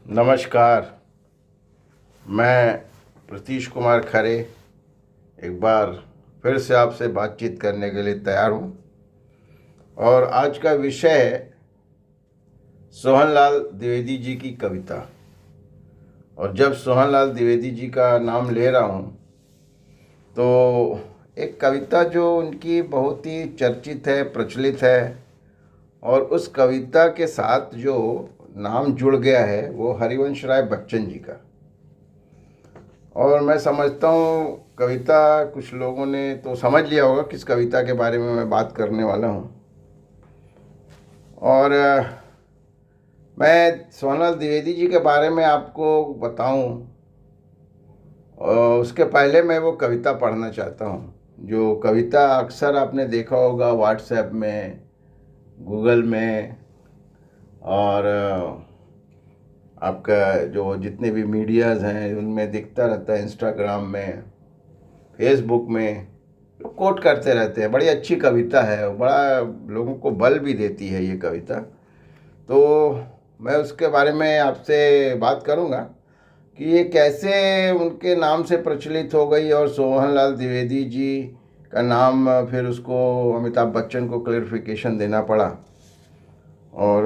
नमस्कार। मैं प्रतीश कुमार खरे एक बार फिर से आपसे बातचीत करने के लिए तैयार हूँ। और आज का विषय है सोहनलाल द्विवेदी जी की कविता। और जब सोहनलाल द्विवेदी जी का नाम ले रहा हूँ तो एक कविता जो उनकी बहुत ही चर्चित है, प्रचलित है, और उस कविता के साथ जो नाम जुड़ गया है वो हरिवंश राय बच्चन जी का। और मैं समझता हूँ कविता कुछ लोगों ने तो समझ लिया होगा किस कविता के बारे में मैं बात करने वाला हूँ। और मैं सोहनलाल द्विवेदी जी के बारे में आपको बताऊँ और उसके पहले मैं वो कविता पढ़ना चाहता हूँ। जो कविता अक्सर आपने देखा होगा व्हाट्सएप में, गूगल में, और आपका जो जितने भी मीडियाज़ हैं उनमें दिखता रहता है, इंस्टाग्राम में, फेसबुक में लोग कोट करते रहते हैं। बड़ी अच्छी कविता है, बड़ा लोगों को बल भी देती है ये कविता। तो मैं उसके बारे में आपसे बात करूँगा कि ये कैसे उनके नाम से प्रचलित हो गई और सोहनलाल द्विवेदी जी का नाम फिर उसको अमिताभ बच्चन को क्लैरिफिकेशन देना पड़ा, और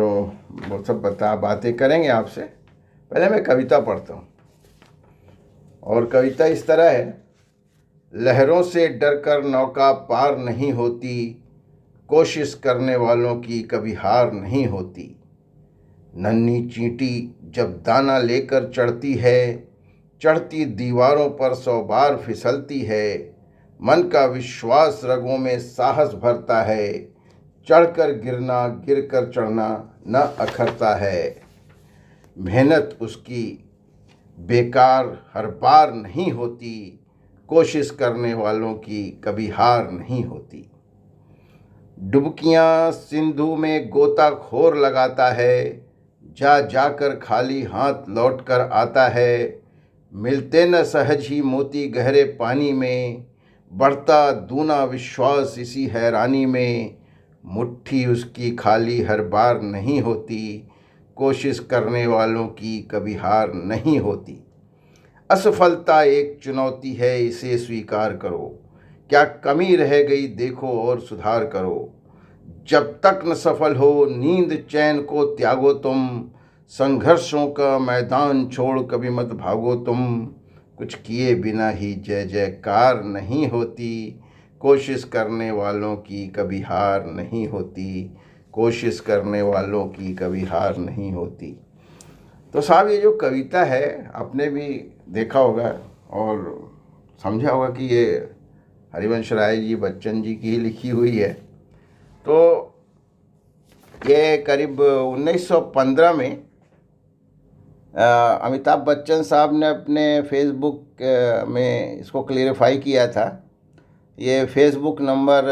वो सब बातें करेंगे आपसे। पहले मैं कविता पढ़ता हूँ। और कविता इस तरह है। लहरों से डरकर नौका पार नहीं होती, कोशिश करने वालों की कभी हार नहीं होती। नन्ही चींटी जब दाना लेकर चढ़ती है, चढ़ती दीवारों पर 100 बार फिसलती है। मन का विश्वास रगों में साहस भरता है, चढ़कर गिरना गिरकर चढ़ना न अखरता है। मेहनत उसकी बेकार हर बार नहीं होती, कोशिश करने वालों की कभी हार नहीं होती। डुबकियां सिंधु में गोताखोर लगाता है, जा जाकर खाली हाथ लौट कर आता है। मिलते न सहज ही मोती गहरे पानी में, बढ़ता दूना विश्वास इसी हैरानी में। मुट्ठी उसकी खाली हर बार नहीं होती, कोशिश करने वालों की कभी हार नहीं होती। असफलता एक चुनौती है, इसे स्वीकार करो। क्या कमी रह गई देखो और सुधार करो। जब तक न सफल हो नींद चैन को त्यागो तुम, संघर्षों का मैदान छोड़ कभी मत भागो तुम। कुछ किए बिना ही जय जयकार नहीं होती, कोशिश करने वालों की कभी हार नहीं होती। कोशिश करने वालों की कभी हार नहीं होती। तो साहब ये जो कविता है आपने भी देखा होगा और समझा होगा कि ये हरिवंश राय जी बच्चन जी की ही लिखी हुई है। तो ये करीब 1915 में अमिताभ बच्चन साहब ने अपने फेसबुक में इसको क्लेरिफाई किया था। ये फेसबुक नंबर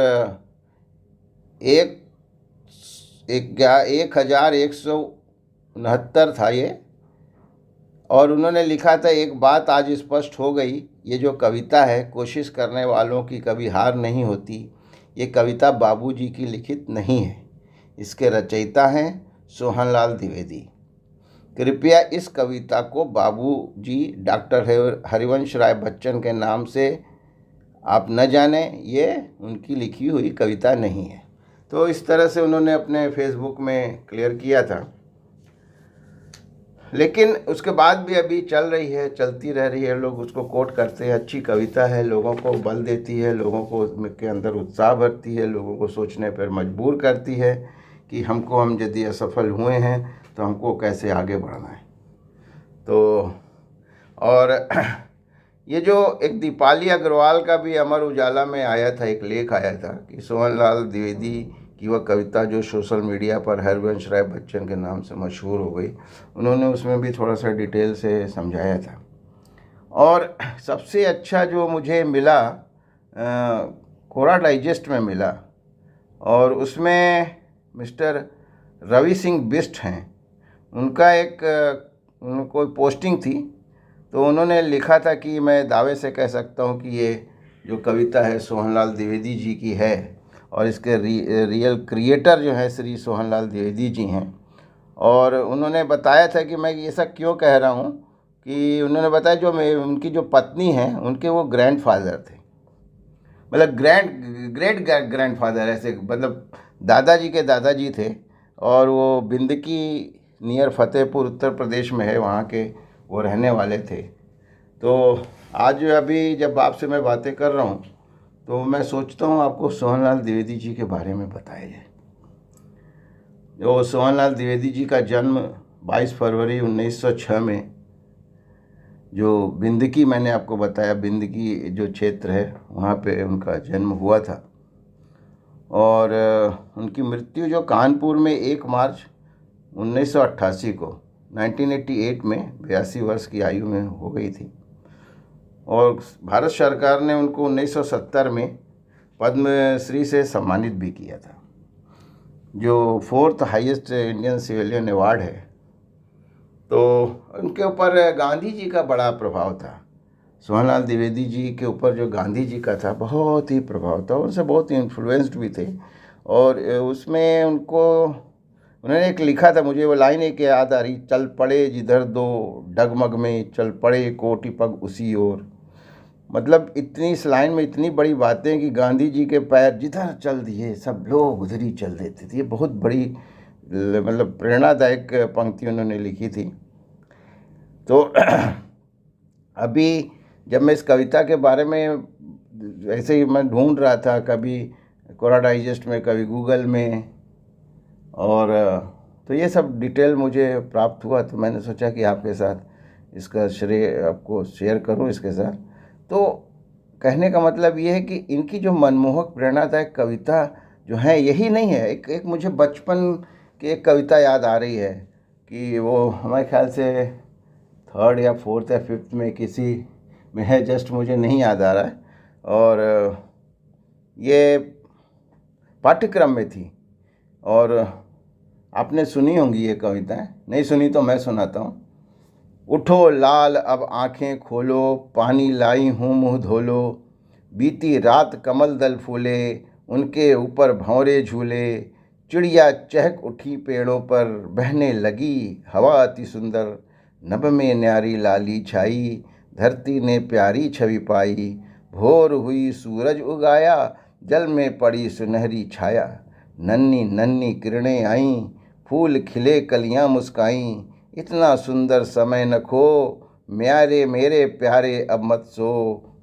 1169 था ये। और उन्होंने लिखा था, एक बात आज स्पष्ट हो गई, ये जो कविता है कोशिश करने वालों की कभी हार नहीं होती, ये कविता बाबूजी की लिखित नहीं है। इसके रचयिता हैं सोहनलाल द्विवेदी। कृपया इस कविता को बाबूजी डॉक्टर हरिवंश राय बच्चन के नाम से आप न जानें, ये उनकी लिखी हुई कविता नहीं है। तो इस तरह से उन्होंने अपने फेसबुक में क्लियर किया था। लेकिन उसके बाद भी अभी चल रही है, चलती रह रही है, लोग उसको कोट करते हैं। अच्छी कविता है, लोगों को बल देती है, लोगों को के अंदर उत्साह भरती है, लोगों को सोचने पर मजबूर करती है कि हम यदि असफल हुए हैं तो हमको कैसे आगे बढ़ना है। तो और ये जो एक दीपाली अग्रवाल का भी अमर उजाला में आया था, एक लेख आया था कि सोहनलाल द्विवेदी की वह कविता जो सोशल मीडिया पर हरिवंश राय बच्चन के नाम से मशहूर हो गई, उन्होंने उसमें भी थोड़ा सा डिटेल से समझाया था। और सबसे अच्छा जो मुझे मिला कोरा डाइजेस्ट में मिला, और उसमें मिस्टर रवि सिंह बिष्ट हैं, उनका एक कोई पोस्टिंग थी। तो उन्होंने लिखा था कि मैं दावे से कह सकता हूँ कि ये जो कविता है सोहनलाल द्विवेदी जी की है, और इसके रियल क्रिएटर जो है श्री सोहनलाल द्विवेदी जी हैं। और उन्होंने बताया था कि मैं ये सब क्यों कह रहा हूँ, कि उन्होंने बताया जो उनकी जो पत्नी हैं उनके वो ग्रैंडफादर थे, मतलब ग्रेट ग्रैंडफादर, ऐसे मतलब दादाजी के दादाजी थे। और वो बिंदकी नियर फतेहपुर उत्तर प्रदेश में है, वहाँ के वो रहने वाले थे। तो आज अभी जब आपसे मैं बातें कर रहा हूँ तो मैं सोचता हूँ आपको सोहनलाल द्विवेदी जी के बारे में बताया जाए। जो सोहनलाल द्विवेदी जी का जन्म 22 फरवरी 1906 में, जो बिंदकी, मैंने आपको बताया बिंदकी जो क्षेत्र है वहाँ पे उनका जन्म हुआ था। और उनकी मृत्यु जो कानपुर में 1 मार्च 1988 को 1988 में 82 वर्ष की आयु में हो गई थी। और भारत सरकार ने उनको 1970 में पद्मश्री से सम्मानित भी किया था, जो 4th highest Indian civilian award है। तो उनके ऊपर गांधी जी का बड़ा प्रभाव था। सोहनलाल द्विवेदी जी के ऊपर जो गांधी जी का था बहुत ही प्रभाव था, उनसे बहुत इन्फ्लुएंस्ड भी थे। और उसमें उन्होंने एक लिखा था, मुझे वो लाइन एक याद आ रही, चल पड़े जिधर दो डगमग में, चल पड़े कोटि पग उसी ओर। मतलब इतनी, इस लाइन में इतनी बड़ी बातें कि गांधी जी के पैर जिधर चल दिए सब लोग उधर ही चल देते थे। ये बहुत बड़ी मतलब प्रेरणादायक पंक्ति उन्होंने लिखी थी। तो अभी जब मैं इस कविता के बारे में ऐसे ही मैं ढूंढ रहा था, कभी कोरा डाइजेस्ट में, कभी गूगल में, और तो ये सब डिटेल मुझे प्राप्त हुआ, तो मैंने सोचा कि आपके साथ इसका श्रेय आपको शेयर करूं इसके साथ। तो कहने का मतलब ये है कि इनकी जो मनमोहक प्रेरणादायक कविता जो है यही नहीं है, एक मुझे बचपन की एक कविता याद आ रही है कि वो हमारे ख्याल से 3rd या 4th या 5th में किसी में है, जस्ट मुझे नहीं याद आ रहा है। और ये पाठ्यक्रम में थी, और आपने सुनी होंगी ये कविताएं, नहीं सुनी तो मैं सुनाता हूँ। उठो लाल अब आंखें खोलो, पानी लाई हूँ मुँह धोलो, बीती रात कमल दल फूले, उनके ऊपर भंवरे झूले, चिड़िया चहक उठी पेड़ों पर, बहने लगी हवा अति सुंदर, नभ में न्यारी लाली छाई, धरती ने प्यारी छवि पाई, भोर हुई सूरज उगाया, जल में पड़ी सुनहरी छाया, नन्ही नन्ही किरणें आईं, फूल खिले कलियां मुस्काईं, इतना सुंदर समय न खो, म्यारे मेरे प्यारे अब मत सो,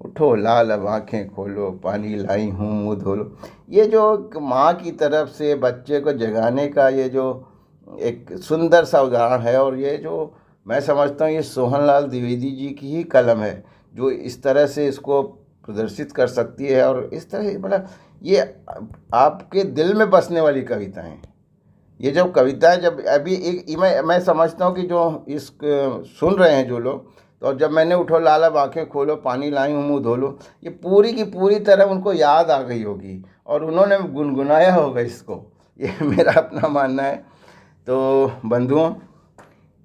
उठो लाल अब आँखें खोलो, पानी लाई हूँ मुँह धोलो। ये जो माँ की तरफ से बच्चे को जगाने का ये जो एक सुंदर सा उदाहरण है, और ये जो मैं समझता हूँ ये सोहनलाल द्विवेदी जी की ही कलम है जो इस तरह से इसको प्रदर्शित कर सकती है। और इस तरह मतलब ये आपके दिल में बसने वाली कविताएं, ये जब कविताएं, जब अभी एक मैं समझता हूँ कि जो इस सुन रहे हैं जो लोग, तो जब मैंने उठो लाल अब आँखें खोलो, पानी लाई हूँ मुँह धोलो, ये पूरी की पूरी तरह उनको याद आ गई होगी और उन्होंने गुनगुनाया होगा इसको, ये मेरा अपना मानना है। तो बंधुओं,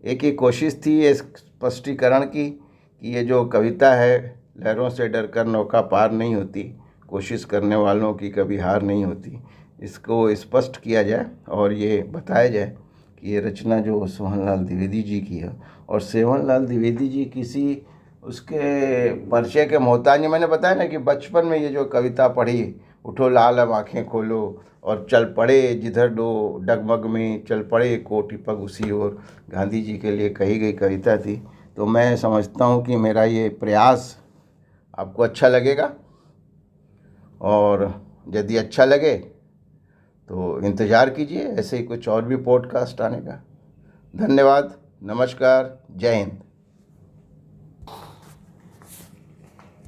एक ही कोशिश थी ये स्पष्टीकरण की कि ये जो कविता है, लहरों से डरकर नौका पार नहीं होती, कोशिश करने वालों की कभी हार नहीं होती, इसको स्पष्ट किया जाए और ये बताया जाए कि ये रचना जो सोहनलाल द्विवेदी जी की है। और सोहनलाल द्विवेदी जी किसी उसके परिचय के मोहताज नहीं। मैंने बताया ना कि बचपन में ये जो कविता पढ़ी, उठो लाल अब आँखें खोलो और चल पड़े जिधर दो डगमग में, चल पड़े कोटि पग उसी ओर, गांधी जी के लिए कही गई कविता थी। तो मैं समझता हूँ कि मेरा ये प्रयास आपको अच्छा लगेगा, और यदि अच्छा लगे तो इंतज़ार कीजिए ऐसे ही कुछ और भी पॉडकास्ट आने का। धन्यवाद, नमस्कार, जय हिंद।